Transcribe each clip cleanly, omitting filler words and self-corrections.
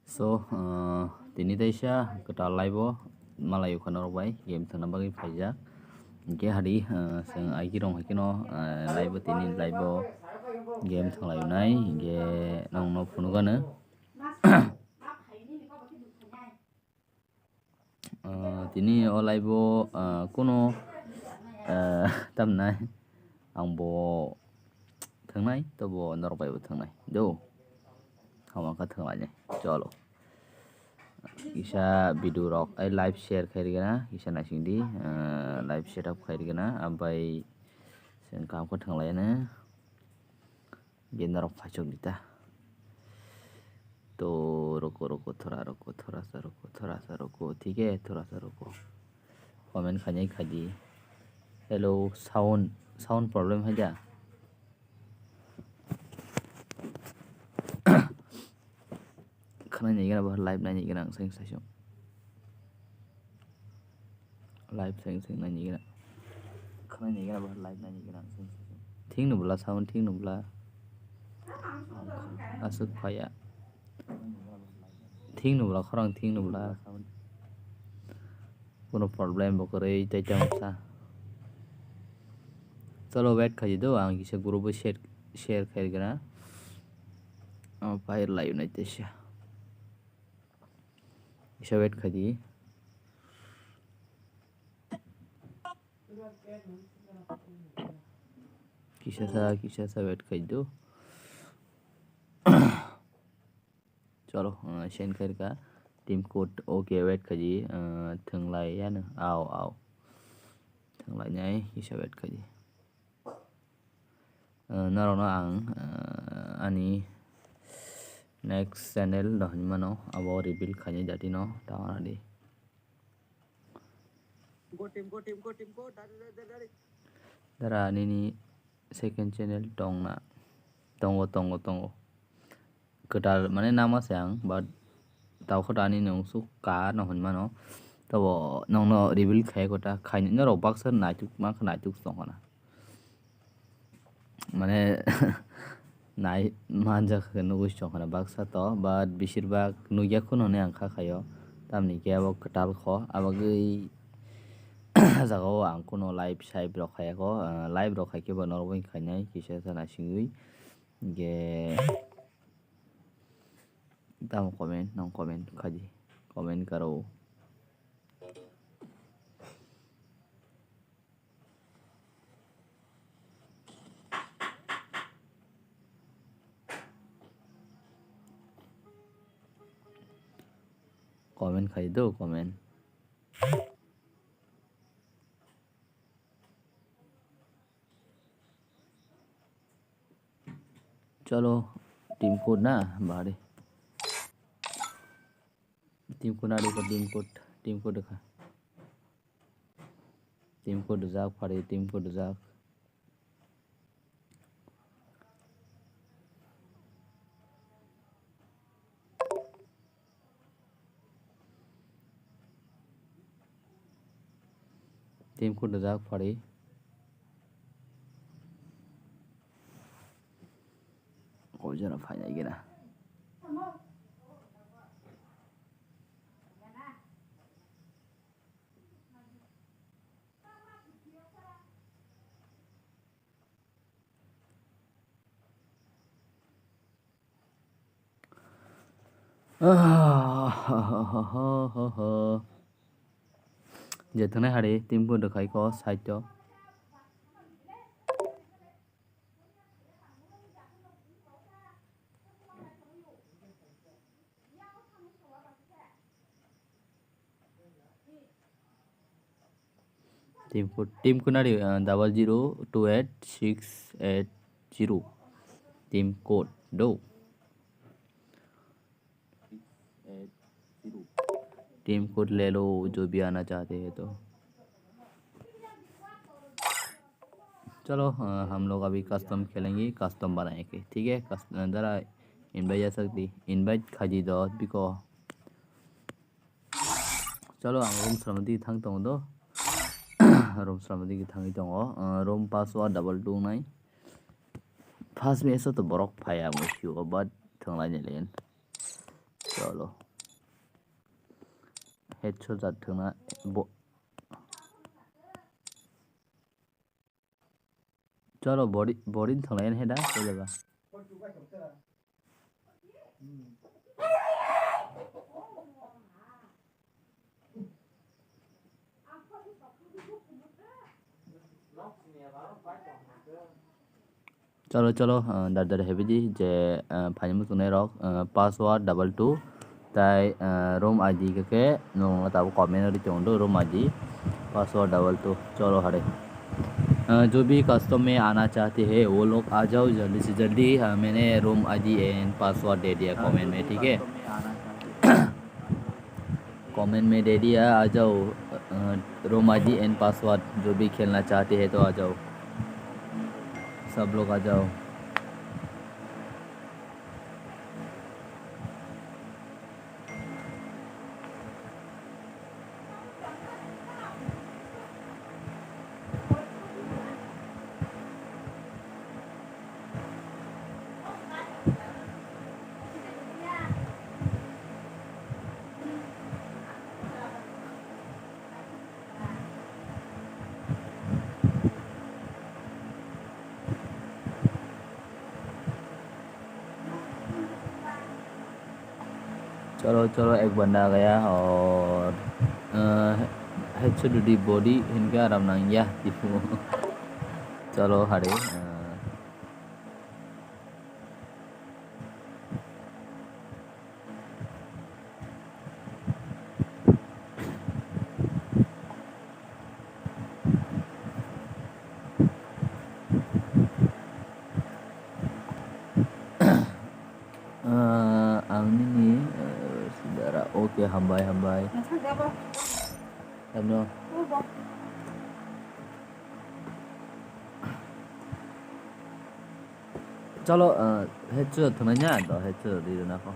So tini taisa ketal live malai ukana robai game thana bagi faija ke hari seng aiki rong hakino live tini live game thanglai nai ge nong no phunugana tini o live kono tamnai angbo thangnai tobo norbai bo thangnai do hamaka thanglai cholo isa video rok live share khairigana isa nasingdi live setup khairigana ambai sen kam ko thanglai na gena rok phachok dita तो रुको थोड़ा सा रुको ठीक है थोड़ा सा रुको कमेंट खाने खाजी हेलो साउंड प्रॉब्लम है क्या खाना नहीं गया बाहर लाइव नहीं गया सेंग सेशन लाइव सेंग नहीं गया खाना नहीं गया बाहर लाइव नहीं गया सेंग सेशन ठीक न बोला साउंड ठीक न बोला असुक फाया ठीक न बोला खरंग ठीक न बोला साउंड कोनो प्रॉब्लम बकरे तैचा मसा चलो वेट खाजी दो आंगी से ग्रुप शेयर कर गना फायर लाइव नहीं तेसा इसे वेट खाजी किसा सा वेट खाजी दो चलो सेंड कर का टीम कोड ओके वेट खाजी थंगलाई या न आओ थंगलाई नहीं इसे वेट खाजी नारोना आं ani next channel dah mana abo reveal khani jati no tawana di go team dara ni second channel tongo ketal mane nama sayang but tau khotani nong su ka no honma no tabo nong no reveal khai kota khai no ro boxer na tuk ma khna tuk song na মানে নাই manja khano gusto khana baksa to but bishirbag nuya khuno ne angkha khayo tamni ke abo ketal kho abagui jagao ang kono live save rok khaya ko live rok khai ke bo norbai khainai kisa sana singui ge tam comment khaji comment karo comment खाई दो comment चलो team code ना बारे team code ना देखो team code देखा team code जाक फाड़े टीम कोड जाक टीम कोड जाक फाड़े को जरा फाइनल गिरा जेथने हारे टीम को देखाई को साइट टीम को नारी 00286880 टीम कोड दो टीम कोड ले लो जो भी आना चाहते हैं तो चलो हम लोग अभी कस्टम खेलेंगे कस्टम बनाएंगे ठीक है जरा इनवाइट जा सकती इनवाइट खाजी दो भी को चलो आं रूम श्रमदी थांग दङ दो रूम श्रमदी थांगी दङ रूम पासवर्ड 229 फार्स्ट मेस तो बरक फाया मुसियो बाट थांलायनो लेन चलो हेडशॉट जाते ना चलो बॉडी बॉडी थोड़ा हेडा चलेगा चलो चलो दादर है जी जे फाइनल में सुने रॉक पासवर्ड 22 ताई रूम आईडी के नो तब कमेंट री चोंडो रूम आईडी पासवर्ड 22 चलो हरे जो भी कस्टम में आना चाहते हैं वो लोग आ जाओ जल्दी से जल्दी मैंने रूम आईडी एंड पासवर्ड दे दिया कमेंट में ठीक है कमेंट में दे दिया आ जाओ रूम आईडी एंड पासवर्ड जो भी खेलना चाहते हैं तो आ जाओ सब लोग आ जाओ चलो चलो एक बंदा आ गया और हेडशॉट दी बॉडी इनका आराम नहीं या चलो हरे ini saudara oke hambai Hamno चलो हेडशॉट थोड़anya तो हेडशॉट di ना को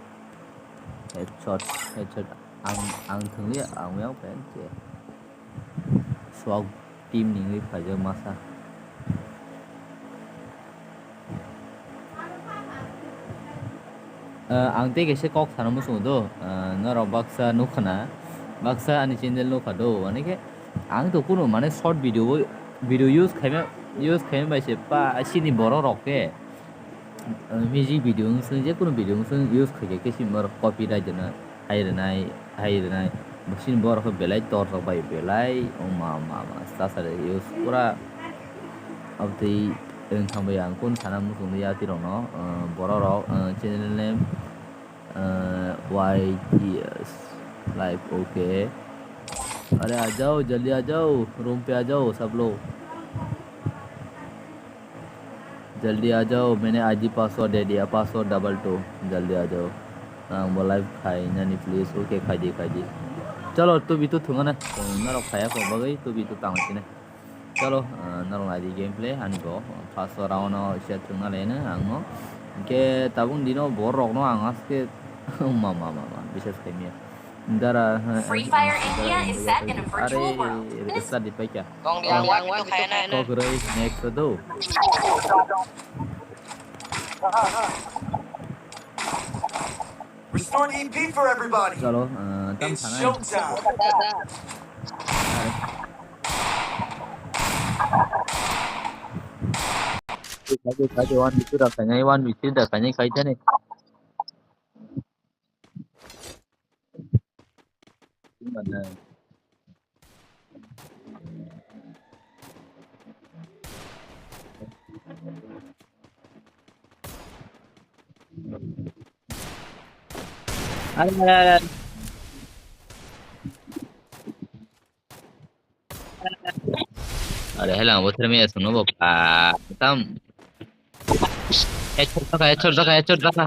headshot ang thengli ang méo pen che swag team ning phải giờ masa ang te kese kok thana musu do na ro baksa no khana baksa ani channel no khado ani ke ang to kuno mane short video use khaime bai se pa asini boro roke music video sung je kuno video sung use khage ke simar copyright na hai renai machine boro ko belai tor ro bai belai o ma sa use pura abdi eng thambai ang kun thana musu ya ti ro no boro ro channel name YTS live okay अरे आ जाओ जल्दी आ जाओ room पे आ जाओ सब लोग जल्दी आ जाओ मैंने आईडी पासवर्ड दे दिया पासवर्ड 22 जल्दी आ जाओ वो लाइव खाई नहीं प्लीज ओके खाई दी चलो तो भी तो थोड़ा ना ना खाया को बगई तो भी तो तांग ने चलो ना आईडी गेम प्ले आनी को फर्स्ट राउंड से थोड़ा लेना आंगो के ताबुन दिनो बोर रखनो आंगास के मामा विशेष कमी Dara Free Fire India is set in a virtual world. Está di pa kya Wang kaya na ko gray next do Restore EP for everybody. chalo tam It's thana showtime. kaje wan bitu da kanya wan bitu da kanya kai tane mana अरे हेला बोथर में सुनो बापा तम headshot zaka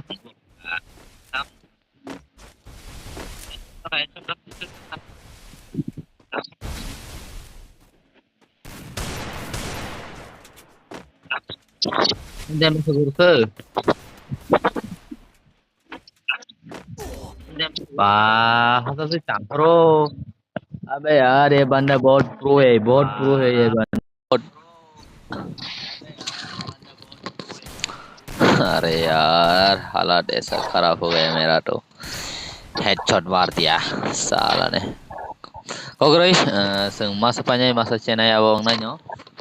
Dia masuk ke apa sih campro अबे यार ये बंदा बहुत प्रो है ये बंदा बहुत अरे यार हालात ऐसा खराब हो गया मेरा तो हेडशॉट मार दिया साला ने okay masa panjang masa chennai abang nanyo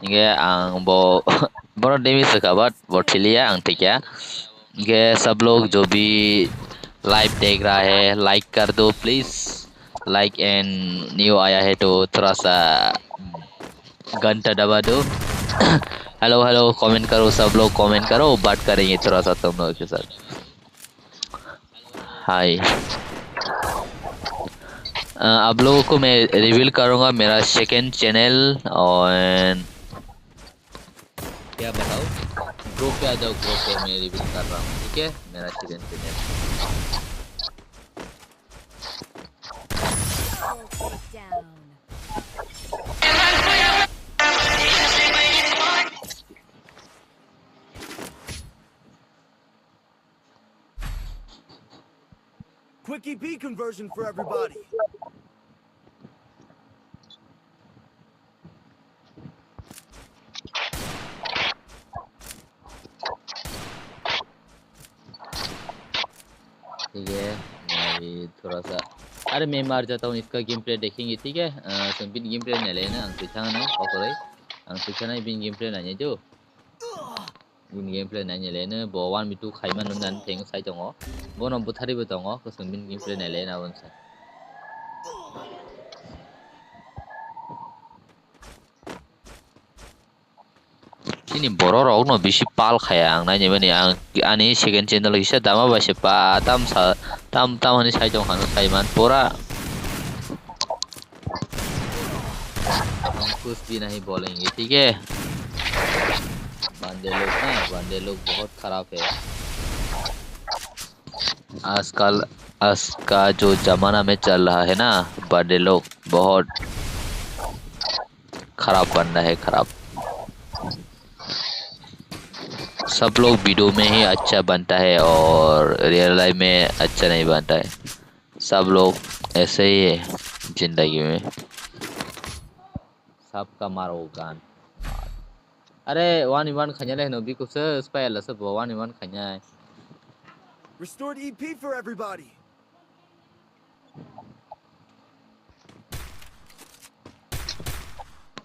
nge ang bo boro demi sekabat बोटिलिया ang tikya nge सब लोग जो भी लाइव देख रहा है लाइक कर दो प्लीज लाइक एंड न्यू आया है तो थोड़ा सा घंटा दबा दो हेलो हेलो कमेंट करो सब लोग कमेंट करो बात करेंगे थोड़ा सा तुम लोग के साथ हाय आप लोगों को मैं रिवील करूंगा मेरा सेकंड चैनल और क्या बताओ ग्रुप पे आ जाओ ग्रुप पे मैं रिवील कर रहा हूँ ठीक है मेरा second channel Quick EP conversion for everybody. ठीक है मैं अभी थोड़ा सा अरे मैं मार जाता हूँ इसका गेम प्ले देखेंगे ठीक है बिन गेम प्ले नहीं लेना अंक पिछाना ओके अंक पिछाना बिन गेम प्ले नहीं जो बिन गेम प्ले नहीं लेना बवान बिटू खाइमान नन थेंग साइ दङ बनो बुथारिबो दङ कसं बिन गेम प्ले नहीं लेना बनसा ini borok no bisi pal khaya ang nai bani ang ani second channel gisa dama ba se pa tam sa tam hani sai jong hanu sai man pura हम कुछ भी नहीं बोलेंगे ठीक है बंदे लोग बहुत खराब है आजकल आज का जो जमाना में चल रहा है ना बंदे लोग बहुत खराब बन रहा है खराब सब लोग वीडियो में ही अच्छा बनता है और रियल लाइफ में अच्छा नहीं बनता है सब लोग ऐसे ही है जिंदगी में सबका मारो गान अरे 1v1 खanya ले नो भी कुछ स्पाइल सब 1v1 खanya है Restored EP for everybody.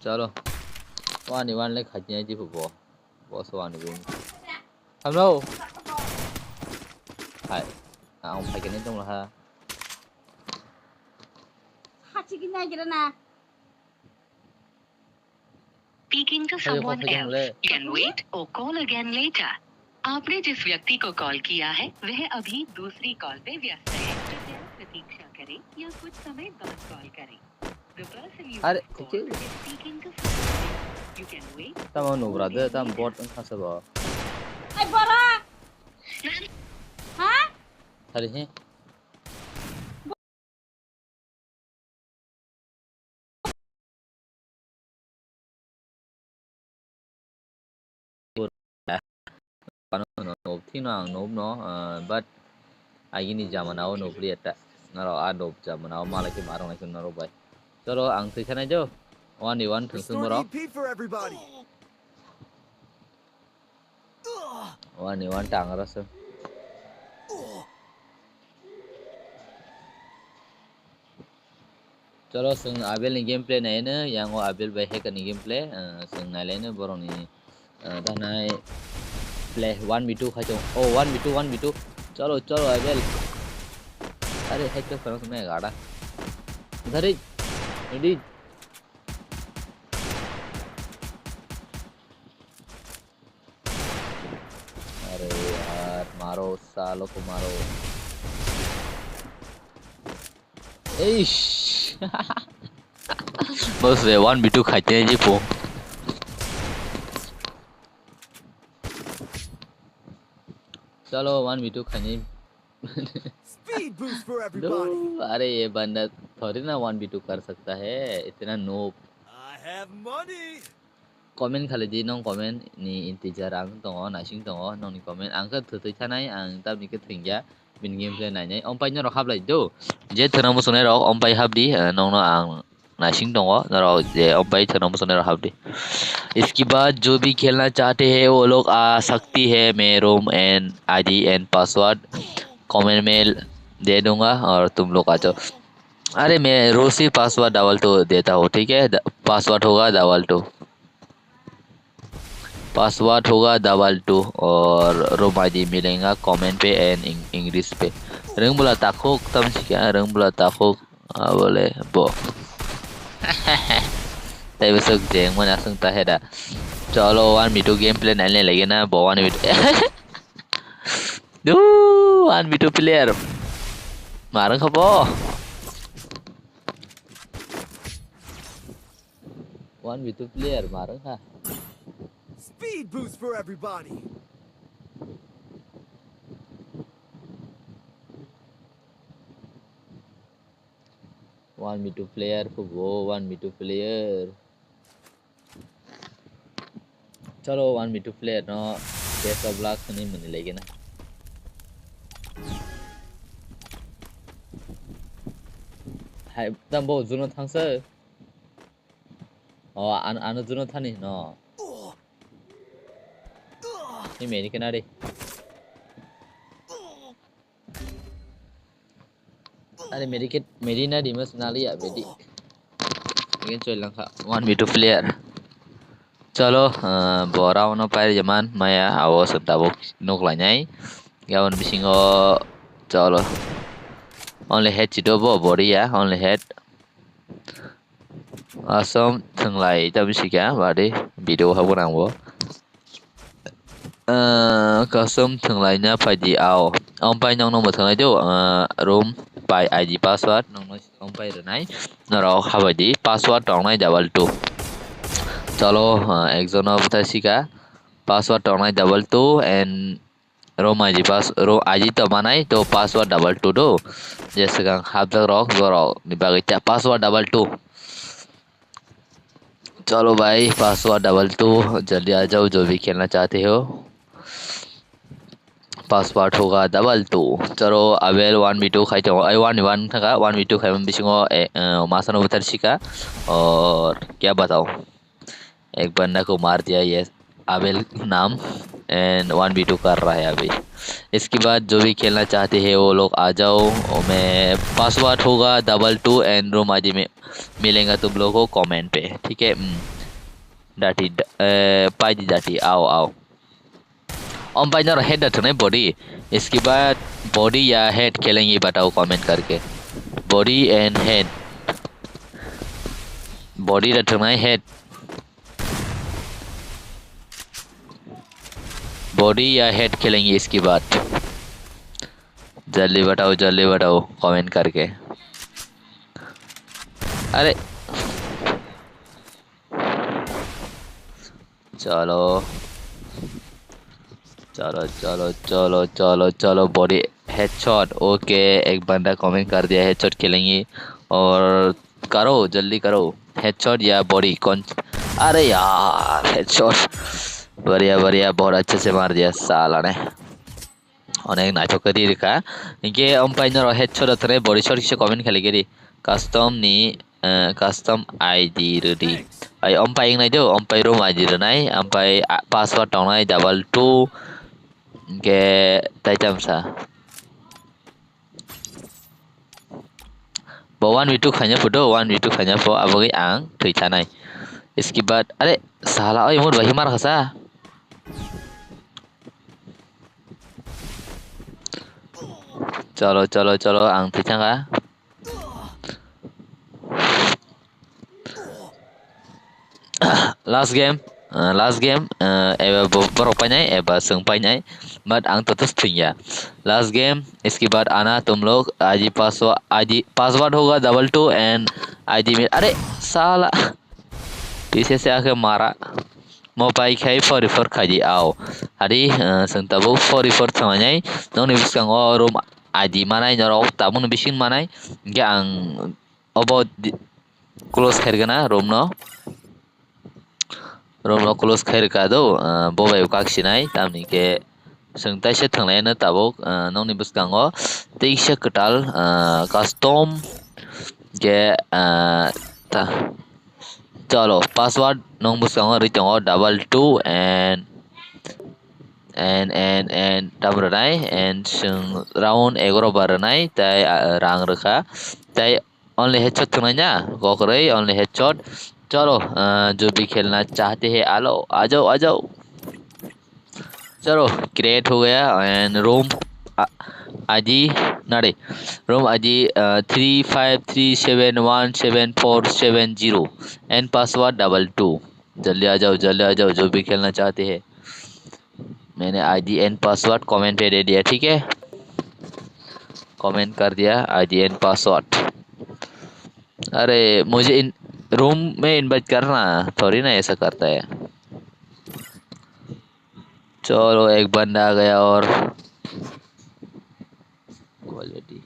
चलो 1v1 ले खanya जी फुबो बॉस 1v1 हम लो हाय ông phải cái này trong là ha Hachikin na gira na. Speaking to someone else. Can wait or call again later. आपने जिस व्यक्ति को कॉल किया है वह अभी दूसरी कॉल पे व्यस्त है कृपया प्रतीक्षा करें या कुछ समय बाद कॉल करें The person you अरे called is speaking to someone else. You can wait. tao mau brother tao bot ang khasa ba Ay, Bora! Ha? hari he no no thino ang no no but agini jamanao no prieta naro ado jamanao malaki marong nakin naro bai chalo ang thikana jo 1v1 thungsung Restored boro EP for everybody. 1v1 tang rasa चलो संग Abel नि game play नायनो यांगो Abel bye हेक नि game play संग नालेनो बरनि दानाय play 1v2 खाजो ओ 1v2 चलो चलो आबेल अरे हेक तो करो मैं गाड़ा इधर ही रेडी अरे यार मारो सालो को मारो एश बस 1v2 खाते हैं जी पो चलो 1v2 खाने Speed boost for everybody. अरे ये बंदा थोड़ी ना 1v2 कर सकता है इतना noob I have money. Comment खाले जी नों कमेंट नि इंटीजर आं दङ नासिं दङ नोंनि कमेंट आंखौ थोथै थानाय आं ताबनिखौ थैंजा बिन गेम प्ले नायनाय ओमफ्राय नों हाबलाय दो जे थोनां मोसोनाय रक ओमफ्राय हाबदि नोंनो आं नासिं दङ नरो जे ओमफ्राय थोनां मोसोनाय रक हाबदि इसके बाद जो भी खेलना चाहते हैं वो लोग आ सकती है मैं room and ID and password comment में दे दूंगा और तुम लोग आ जाओ। अरे मैं रोज ही पासवर्ड डबल टू देता हूँ, ठीक है। पासवर्ड होगा डबल टू, पासवर्ड होगा डबल टू और रूम आईडी मिलेगा कमेंट पे एंड इंग्लिश पे। रंग बोला takut tam sih क्या रंग बोला takut boleh bo tapi besok jeng mana langsung tahe dah। चलो 1v2 गेम प्ले नहीं लगे ना बो 1v2 1v2 प्लेयर मारन खबो 1v2 प्लेयर मारन खा। Speed boost for everybody. One v two player खबो 1v2 player. चलो 1v2 player no best of luck नहीं मने लगे ना। हाय तम बो जुनो थांसो आनो जुनो थानी no ini meni kena deh। अरे मेरी ना डिमस नाली या बेटी again coy lang ka 1v2 player। चलो bora ono pair zaman maya awo sentabok nuk lanyai gawan bisingo। चलो only head chito bo body ya only head asom thanglai ta bisika bade video habonang bo custom thanglainya phaidi ao ompai nong nong thanglai do room by id password nong ompai renai naro habadi password tongnai double 2। चलो एक जन बतासिका password tongnai double 2 and room id तो बनाई तो password double 2 दो जैसे gang habdak rock borok dibagi tiap password double 2। चलो भाई पासवर्ड double 2 जल्दी आ जाओ जो भी खेलना चाहते हो। पासवर्ड होगा डबल 2। चलो अवेल 1v2 खाई तो 1v1 था 1v2 खाई बिसिंगो मासनो उतर सिका और क्या बताओ एक बंदा को मार दिया ये अवेल नाम एंड 1v2 कर रहा है अभी। इसके बाद जो भी खेलना चाहते हैं वो लोग आ जाओ। और मैं पासवर्ड होगा डबल 2 एंड रूम आईडी में मिलेगा तुम लोगों को कमेंट पे, ठीक है। डाटी पाई डाटी आओ आओ अंपायर हेड है बॉडी। इसके बाद बॉडी या हेड खेलेंगे बताओ कमेंट करके। बॉडी एंड हेड बॉडी रखना है हेड बॉडी या हेड खेलेंगे इसके बाद। जल्दी बताओ कमेंट करके। अरे चलो चलो चलो चलो चलो चलो बॉडी हेडशॉट ओके एक बंदा कमेंट कर दिया हेडशॉट खेलेंगे और करो जल्दी करो हेडशॉट या बॉडी कौन। अरे यार हेडशॉट बढ़िया बढ़िया बहुत अच्छे से मार दिया साला ने अनेक नाटक कर दिया इनके अंपायर हेडशॉट अतरे बॉडी शॉट किसे कमेंट खेलेंगे रे कस्टम नी कस्टम आईडी रेडी आई अंपायर नहीं दो अंपायर रूम आईडी रेनाई अंपायर पासवर्ड टाउन डबल 2 के tajam sa bo 1v2 khanya photo 1v2 khanya pho abogi ang thui thanai। इसके बाद अरे साला ओए मोर वही मार खसा चलो चलो चलो आं थui thanga last game एबा बरक पाइनाय एबा सों पाइनाय बट आं तोतस थुइया लास्ट गेम। इसके बाद आना तुम लोग आईडी पासवर्ड होगा डबल 2 एंड आईडी में। अरे साला पीछे से आके मारा मोबाइल खाई 44 खाई आओ हरी संताबो 44 थमानाय नोंनि बिसकांगो रूम आईडी मानाय नरो ताबुन बिसिन मानाय के आं अबो क्लोज खेरगना room no close khair ka do bobai kaksinai tamni ke sengtai se thanglai na tabok nongni buskango teisa ketal custom ke ta चलो पासवर्ड नों buskango ritongo double 2 and and tamranai and sung round 11 baranai tai rang rekha tai only headshot थंगना गोकरे only headshot चलो जो भी खेलना चाहते हैं आ जाओ चलो क्रिएट हो गया एंड रूम आजी नारे रूम आजी 3537174770 एंड पासवर्ड 22 जल्दी आ जाओ जो भी खेलना चाहते हैं। मैंने आईडी एंड पासवर्ड कमेंट पे दे दिया, ठीक है, कमेंट कर दिया आईडी एंड पासवर्ड। अरे मुझे इन रूम में इनवाइट करना, थोड़ी ना ऐसा करता है। चलो एक बंदा आ गया और क्वालिटी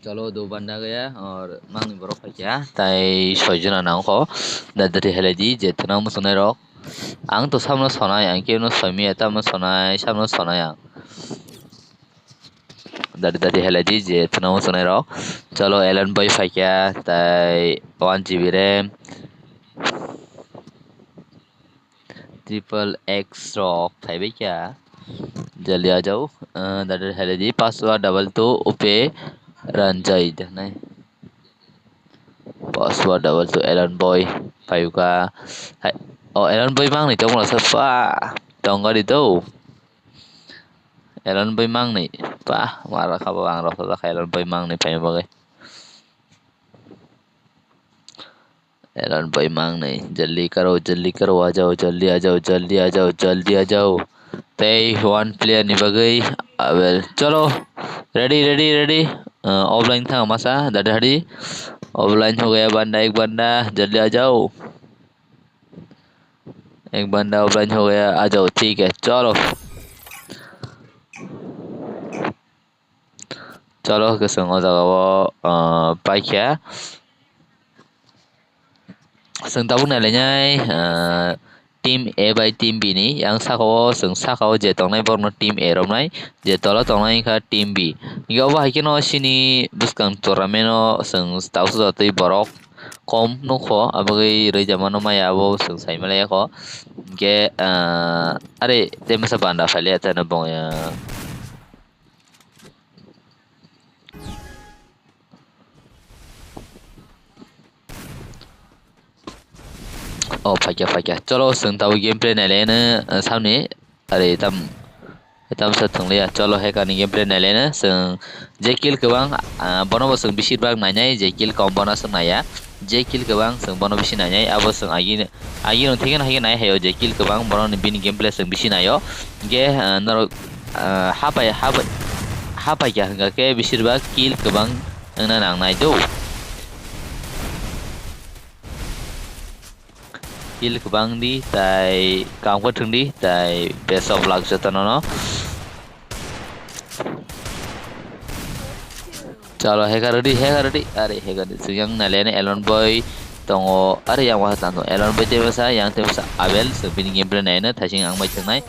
चलो 2 बंदा गया और mang ni borok fakia tai 6 jona nang ko dadari heladi jethna mo sonai rok ang to samno sonai ang keno sami eta mo sonai samno sonai ang dadari heladi jethna mo sonai rok चलो एलन बॉय फाइया ताई 1 GB RAM XXX रॉक थाई क्या जल्दी आ जाओ दादर हेलेदी पासवर्ड 22 उपे रंजाइद नहीं पासवर्ड 22 एलन बॉय 5 का ओ एलन बॉय mang नहीं तो मला सफा टंगा di tu एलन बॉय mang नहीं पा मारा खबर ang rok sa एलन बॉय mang नहीं पाए बगे एलन भाई मांग नहीं जल्दी करो आ जाओ जल्दी आ जाओ ते 1 प्लेयर नहीं बगई अवेल चलो रेडी ऑफलाइन था मसा दादाड़ी ऑफलाइन हो गया बंदा एक बंदा जल्दी आ जाओ एक बंदा ऑफलाइन हो गया आ जाओ ठीक है चलो के संग जाओ पाइया sừng tàu này là nhai team A by team B ni yang sakao sừng sakao je tong nai bor no team A rom nai je tola tong nai kha team B yo ba hikino sini buskang tournament no sừng tàu su tei borok kom no kho abagai rei jamano mai abo sừng sai male kho ke are te masa banda fale ta na bong ya ओ फाइया चलो संताव game play नाय लेना सामने अरे तम से थंगलिया चलो हेकानि game play नाय लेना जों जे किल गोबां बनबो जों बिसिरबाग नायनाय जे किल कम बना जों नाया जे किल गोबां जों बनो बिसि नायनाय आबो जों आगि थिगन हाय नाय हायो जे किल गोबां बनो बिनि गेम प्ले जों बिसि नायो गे नर हापाया हंगा के बिसिरबाग किल गोबां ना नांनाय दो किल गोबां दी ताई काम को थंदी ताई बेस्ट ऑफ लक जतन न चलो हेगा रेडी अरे हेगा सुयang nalene एलन बॉय तंगो अरे yang wah tanto एलन बॉय तेबसा yang तेबसा आबेल सबनि गेम प्ले नायनो थासिं आं बाय थंनाय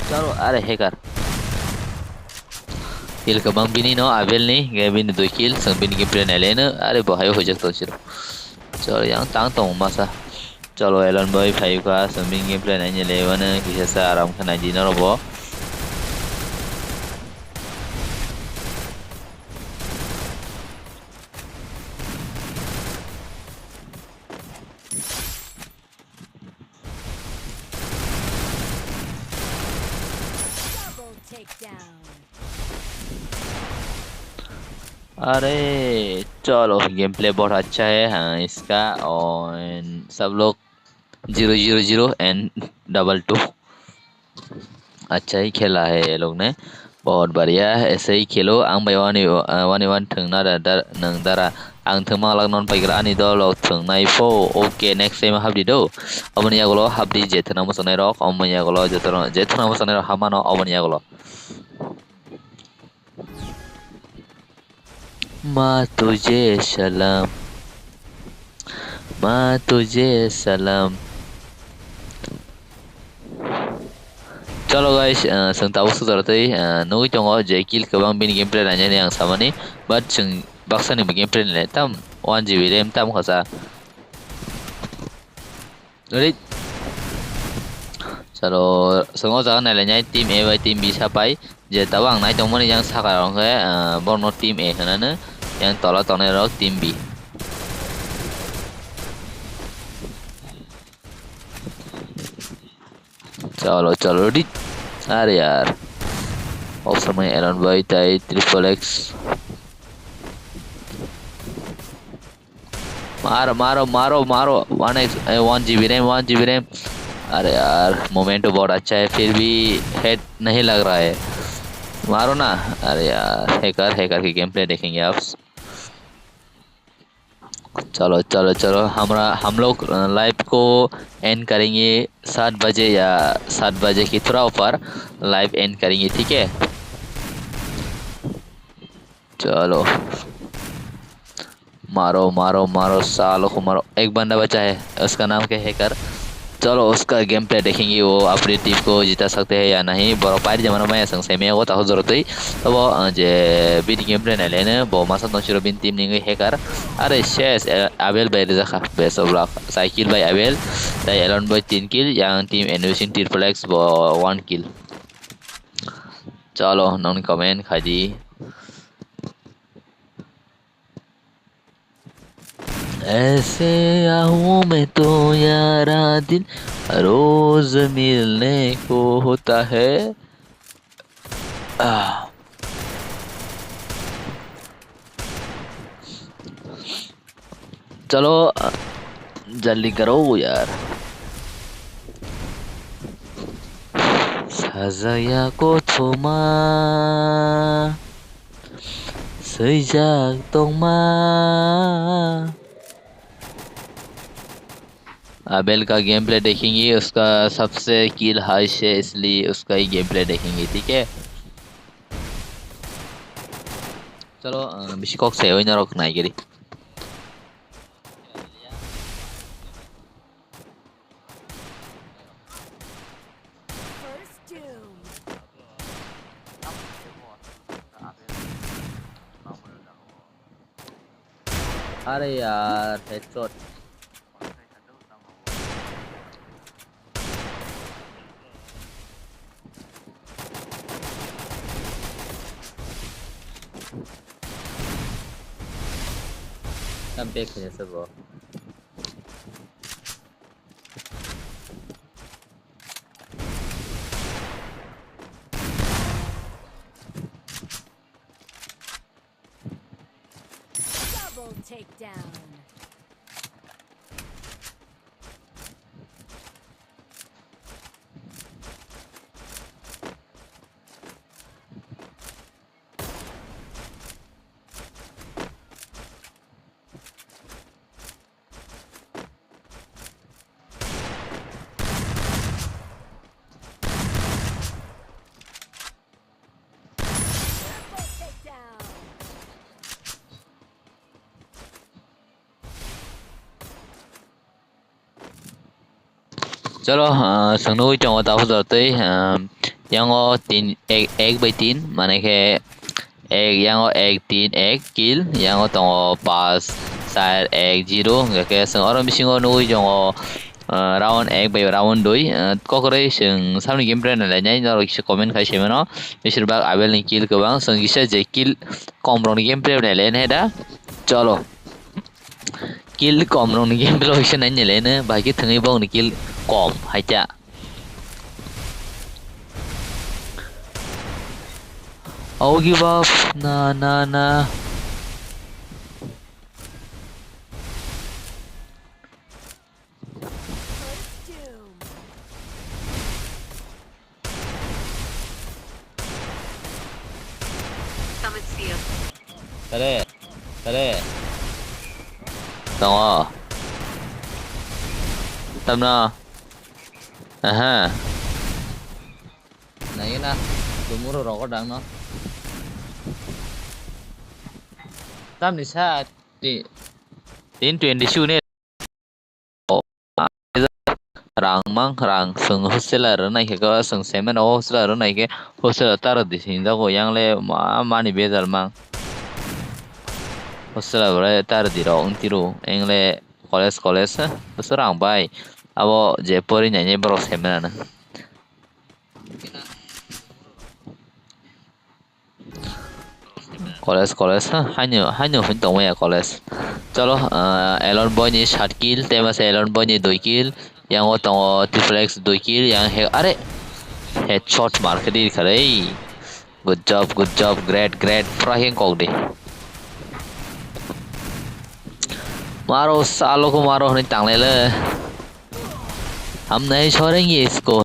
चलो अरे हेगार किल गोबां बिनि न आबेल नि गेबिन 2 किल सबनि गेम प्ले नायलेनो अरे बहाय होजक तसिरो चलो yang tang tong masa चलो एलन बॉय 5 का समिंग गेम प्ले नाय लेवन किसा आराम खाना दिना रबो अरे चलो गेम प्ले बहुत अच्छा है हाँ इसका और सब लोग 0-0-0 एंड 2-2 अच्छा ही खेला है ये लोग ने बहुत बढ़िया ऐसे ही खेलो आं बाय वन थंगना नंग दारा आं थंमा लाग नन पाइग्रा आनि दल थंनाय फो ओके नेक्स्ट टाइम हाबदि दो अमनि आगलो हाबदि जेथना मोसनाय रक अमनि आगलो जेथना मोसनाय रक हामानो अमनि आगलो माँ तुझे सलाम चलो गाइस जों दाउ सुजारतै नोइ दङ जे किल गोबां बिनि गेम प्ले नायनानै आं सामानि बाट जों बाक्सानि गेम प्ले नायनाय ताम 1 GB रैम ताम खसा Ready? Chalo songo jaga nai lai team A by team B sapai je tawang nai tongmani yang sakarong ke borno team A hanana yang tola tonai rok team B. चलो चलो ready? अरे यार option में Elon भाई tie triple x मारो मारो मारो मारो 1 GB रैम अरे यार मोमेंटो बहुत अच्छा है फिर भी हेड नहीं लग रहा है मारो ना अरे यार हैकर की गेम प्ले देखेंगे आप चलो चलो चलो हम लोग लाइव को एंड करेंगे 7 बजे या 7 बजे की थोड़ा ऊपर लाइव एंड करेंगे ठीक है चलो मारो मारो मारो सालों को मारो एक बंदा बचा है उसका नाम क्या है कर चलो उसका गेम प्ले देखेंगे वो अपनी टीम को जिता सकते हैं या नहीं बरो पारी जमाना में संग सेमी को ताहो जरूरत है तो वो जे बीट गेम प्ले नहीं लेने वो मसा नोचिरो बिन टीम नहीं है कर अरे शेस अबेल बाय रजा बेस्ट ऑफ लक साइकिल बाय अबेल दाई एलन बाय 3 किल yang टीम एनविशन ट्रिपल एक्स 1 किल चलो नॉन कमेंट खाजी ऐसे आहूं में तो यारा दिल रोज मिलने को होता है चलो जल्दी करो यार 사자야고 토마 sejak tongma अबेल का गेम प्ले देखेंगे उसका सबसे किल हाई है इसलिए उसका ही गेम प्ले देखेंगे ठीक है चलो बिशिकॉक से वही ना रोकना है गिरी अरे यार headshot I'm taking it as well. Double takedown. चलो संगनू चंगो ताहु जरते यांगो 3 1 by 3 माने के एक यांगो 1 3 1 किल यांगो तंगो 5 4 1 0 के संग और मिसिंगो नुई चंगो राउंड 1 by राउंड 2 कोकरे जों सामनि गेम प्ले नालायनाय नरो किसे कमेन्ट खायसेमोन बिसोरबा आबेल नि किल गोबां जों किसे जे किल कम रंनि गेम प्ले नालायनाय दा चलो किल कम रंनि गेम प्ले होइसे नायनायलायनो बाकी थङै बावनि किल कम हाइजा I'll give up nah Kare tunggu tamna aha nah ini nah lumur rokok dang no tam ni sa di tin tuyển đi siêu này rang sừng hostel ở này cái sừng xem nó hostel ở này cái hostel tar đi xin ra cái yang le mà ni bezal mang hostel ở đây tar đi rồi ông tiro anh le college terus orang bay abo je pori nyanye bro semena na college ha hanyo fin tong ya college chalo Elon boy ni 7 kill tema se Elon boy ni 2 kill yang o tong Tiflex 2 kill yang he are headshot mar ke dir khare good job great pura heng kok de मारो सालों को मारो नहीं टांग ले हम नहीं छोड़ेंगे इसको